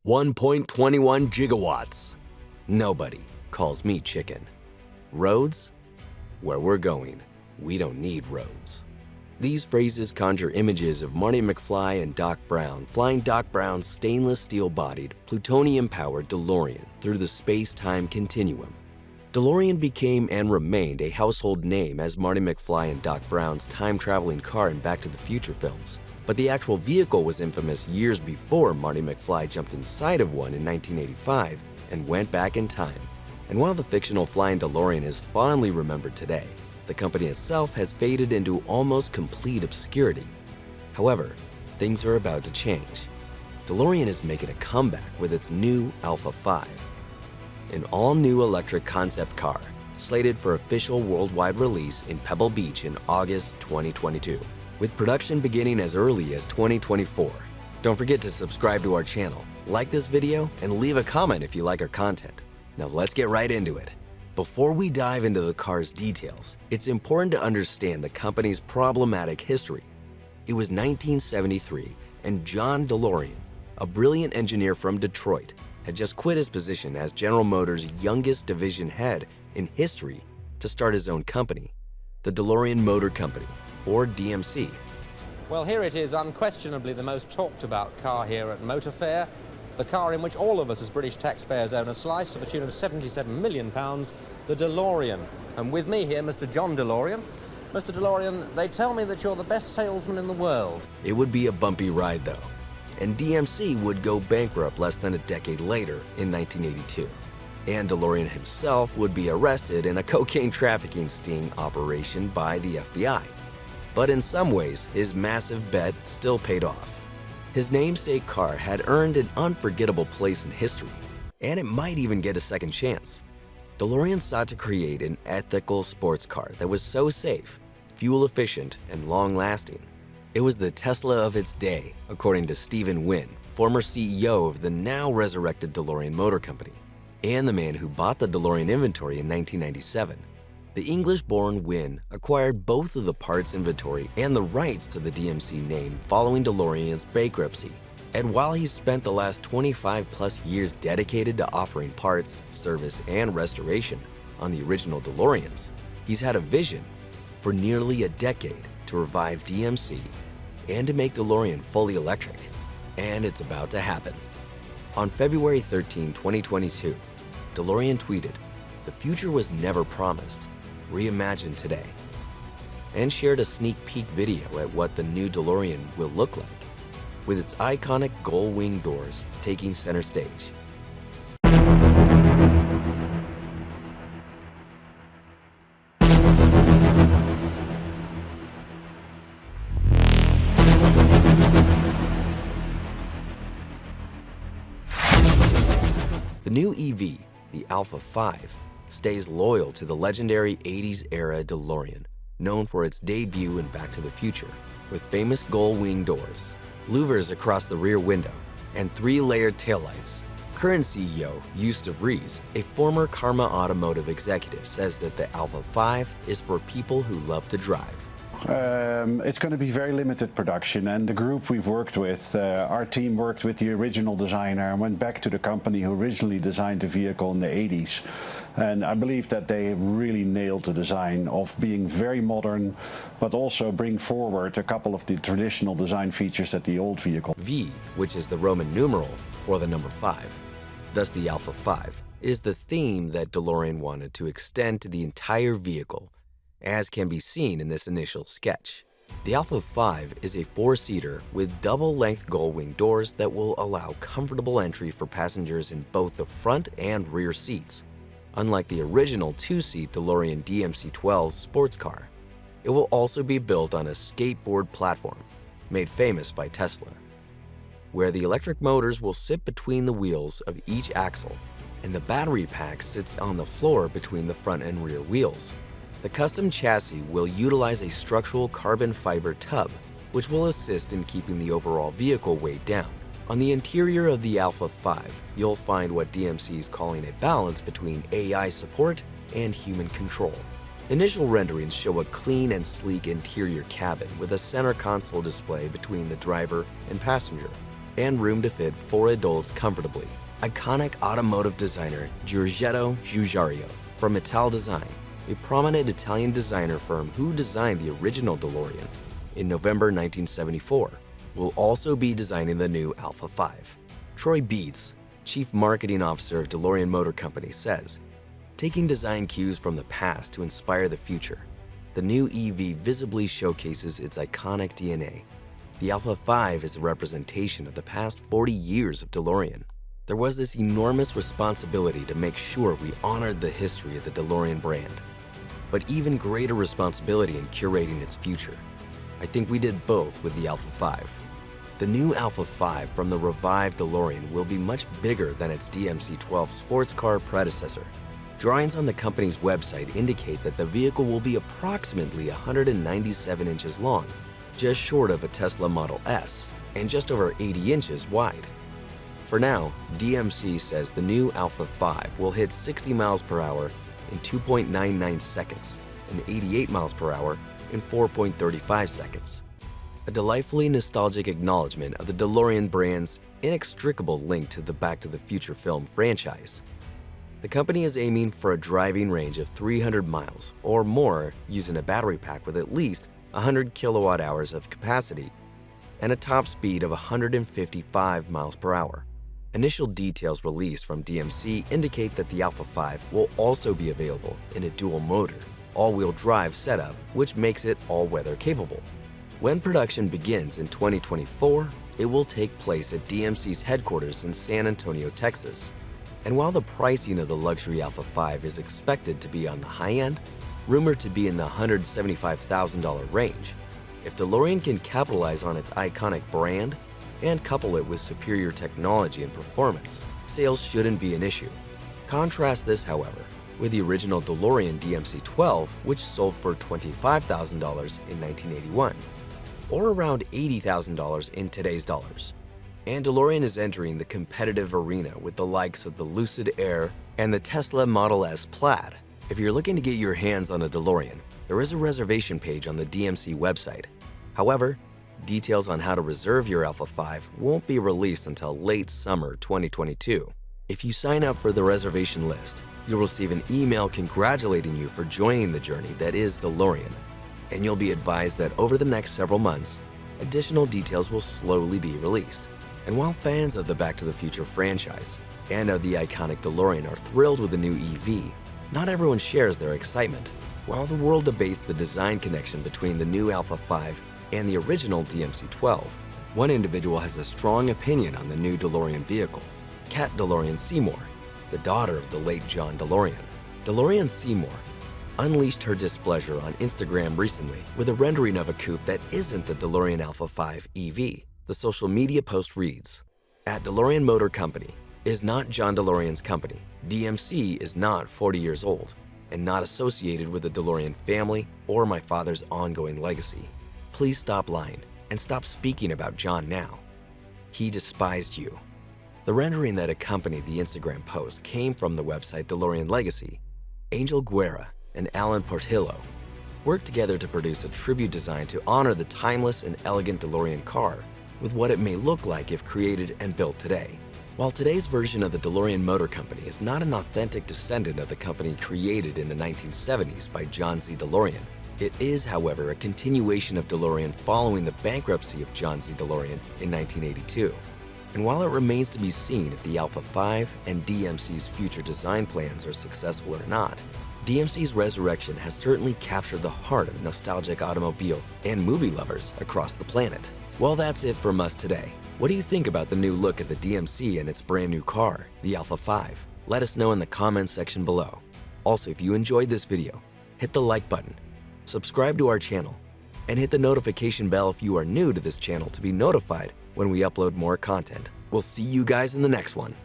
1.21 gigawatts. Nobody calls me chicken. Roads? Where we're going, we don't need roads. These phrases conjure images of Marty McFly and Doc Brown flying Doc Brown's stainless steel-bodied, plutonium-powered DeLorean through the space-time continuum. DeLorean became and remained a household name as Marty McFly and Doc Brown's time-traveling car in Back to the Future films. But the actual vehicle was infamous years before Marty McFly jumped inside of one in 1985 and went back in time. And while the fictional flying DeLorean is fondly remembered today, the company itself has faded into almost complete obscurity. However, things are about to change. DeLorean is making a comeback with its new Alpha 5, an all-new electric concept car slated for official worldwide release in Pebble Beach in August 2022. With production beginning as early as 2024. Don't forget to subscribe to our channel, like this video, and leave a comment if you like our content. Now let's get right into it. Before we dive into the car's details, it's important to understand the company's problematic history. It was 1973, and John DeLorean, a brilliant engineer from Detroit, had just quit his position as General Motors' youngest division head in history to start his own company, the DeLorean Motor Company, or DMC. Well, here it is, unquestionably the most talked about car here at Motor Fair, the car in which all of us as British taxpayers own a slice to the tune of £77 million, the DeLorean. And with me here, Mr. John DeLorean. Mr. DeLorean, they tell me that you're the best salesman in the world. It would be a bumpy ride though, and DMC would go bankrupt less than a decade later in 1982. And DeLorean himself would be arrested in a cocaine trafficking sting operation by the FBI. But in some ways, his massive bet still paid off. His namesake car had earned an unforgettable place in history, and it might even get a second chance. DeLorean sought to create an ethical sports car that was so safe, fuel-efficient, and long-lasting. It was the Tesla of its day, according to Stephen WYNNE, former CEO of the now-resurrected DeLorean Motor Company, and the man who bought the DeLorean inventory in 1997. The English-born WYNNE acquired both of the parts inventory and the rights to the DMC name following DeLorean's bankruptcy. And while he's spent the last 25+ years dedicated to offering parts, service, and restoration on the original DeLoreans, he's had a vision for nearly a decade to revive DMC and to make DeLorean fully electric. And it's about to happen. On February 13, 2022, DeLorean tweeted, "The future was never promised. Reimagined today," and shared a sneak peek video at what the new DeLorean will look like, with its iconic gull-wing doors taking center stage. The new EV, the Alpha 5, stays loyal to the legendary 80s-era DeLorean, known for its debut in Back to the Future, with famous gull-wing doors, louvers across the rear window, and 3-layered taillights. Current CEO Eustace Vries, a former Karma Automotive executive, says that the Alpha 5 is for people who love to drive. It's going to be very limited production, and the group we've worked with, our team worked with the original designer and went back to the company who originally designed the vehicle in the 80s. And I believe that they really nailed the design of being very modern, but also bring forward a couple of the traditional design features that the old vehicle. V, which is the Roman numeral for the number 5. Thus the Alpha 5 is the theme that DeLorean wanted to extend to the entire vehicle, as can be seen in this initial sketch. The Alpha 5 is a 4-seater with double-length gull-wing doors that will allow comfortable entry for passengers in both the front and rear seats. Unlike the original 2-seat DeLorean DMC-12 sports car, it will also be built on a skateboard platform, made famous by Tesla, where the electric motors will sit between the wheels of each axle, and the battery pack sits on the floor between the front and rear wheels. The custom chassis will utilize a structural carbon fiber tub, which will assist in keeping the overall vehicle weight down. On the interior of the Alpha 5, you'll find what DMC is calling a balance between AI support and human control. Initial renderings show a clean and sleek interior cabin with a center console display between the driver and passenger. and room to fit 4 adults comfortably. Iconic automotive designer Giorgetto from Ital Design, a prominent Italian designer firm who designed the original DeLorean in November 1974, will also be designing the new Alpha 5. Troy BEETZ, Chief Marketing Officer of DeLorean Motor Company, says, taking design cues from the past to inspire the future, the new EV visibly showcases its iconic DNA. The Alpha 5 is a representation of the past 40 years of DeLorean. There was this enormous responsibility to make sure we honored the history of the DeLorean brand, but even greater responsibility in curating its future. I think we did both with the Alpha 5. The new Alpha 5 from the revived DeLorean will be much bigger than its DMC-12 sports car predecessor. Drawings on the company's website indicate that the vehicle will be approximately 197 inches long, just short of a Tesla Model S, and just over 80 inches wide. For now, DMC says the new Alpha 5 will hit 60 miles per hour in 2.99 seconds and 88 miles per hour in 4.35 seconds. A delightfully nostalgic acknowledgement of the DeLorean brand's inextricable link to the Back to the Future film franchise. The company is aiming for a driving range of 300 miles or more using a battery pack with at least 100 kilowatt hours of capacity and a top speed of 155 miles per hour. Initial details released from DMC indicate that the Alpha 5 will also be available in a dual-motor, all-wheel drive setup, which makes it all-weather capable. When production begins in 2024, it will take place at DMC's headquarters in San Antonio, Texas. And while the pricing of the luxury Alpha 5 is expected to be on the high end, rumored to be in the $175,000 range, if DeLorean can capitalize on its iconic brand and couple it with superior technology and performance, sales shouldn't be an issue. Contrast this, however, with the original DeLorean DMC-12, which sold for $25,000 in 1981, or around $80,000 in today's dollars. And DeLorean is entering the competitive arena with the likes of the Lucid Air and the Tesla Model S Plaid. If you're looking to get your hands on a DeLorean, there is a reservation page on the DMC website. However, details on how to reserve your Alpha 5 won't be released until late summer 2022. If you sign up for the reservation list, you'll receive an email congratulating you for joining the journey that is DeLorean, and you'll be advised that over the next several months, additional details will slowly be released. And while fans of the Back to the Future franchise and of the iconic DeLorean are thrilled with the new EV, not everyone shares their excitement. While the world debates the design connection between the new Alpha 5 and the original DMC-12, one individual has a strong opinion on the new DeLorean vehicle, Kat DeLorean Seymour, the daughter of the late John DeLorean. DeLorean Seymour unleashed her displeasure on Instagram recently with a rendering of a coupe that isn't the DeLorean Alpha 5 EV. The social media post reads, "At DeLorean Motor Company is not John DeLorean's company. DMC is not 40 years old and not associated with the DeLorean family or my father's ongoing legacy. Please stop lying and stop speaking about John now. He despised you." The rendering that accompanied the Instagram post came from the website DeLorean Legacy. Angel Guerra and Alan Portillo worked together to produce a tribute design to honor the timeless and elegant DeLorean car with what it may look like if created and built today. While today's version of the DeLorean Motor Company is not an authentic descendant of the company created in the 1970s by John Z. DeLorean, it is, however, a continuation of DeLorean following the bankruptcy of John Z. DeLorean in 1982. And while it remains to be seen if the Alpha 5 and DMC's future design plans are successful or not, DMC's resurrection has certainly captured the heart of nostalgic automobile and movie lovers across the planet. Well, that's it from us today. What do you think about the new look at the DMC and its brand new car, the Alpha 5? Let us know in the comments section below. Also, if you enjoyed this video, hit the like button, subscribe to our channel, and hit the notification bell if you are new to this channel to be notified when we upload more content. We'll see you guys in the next one.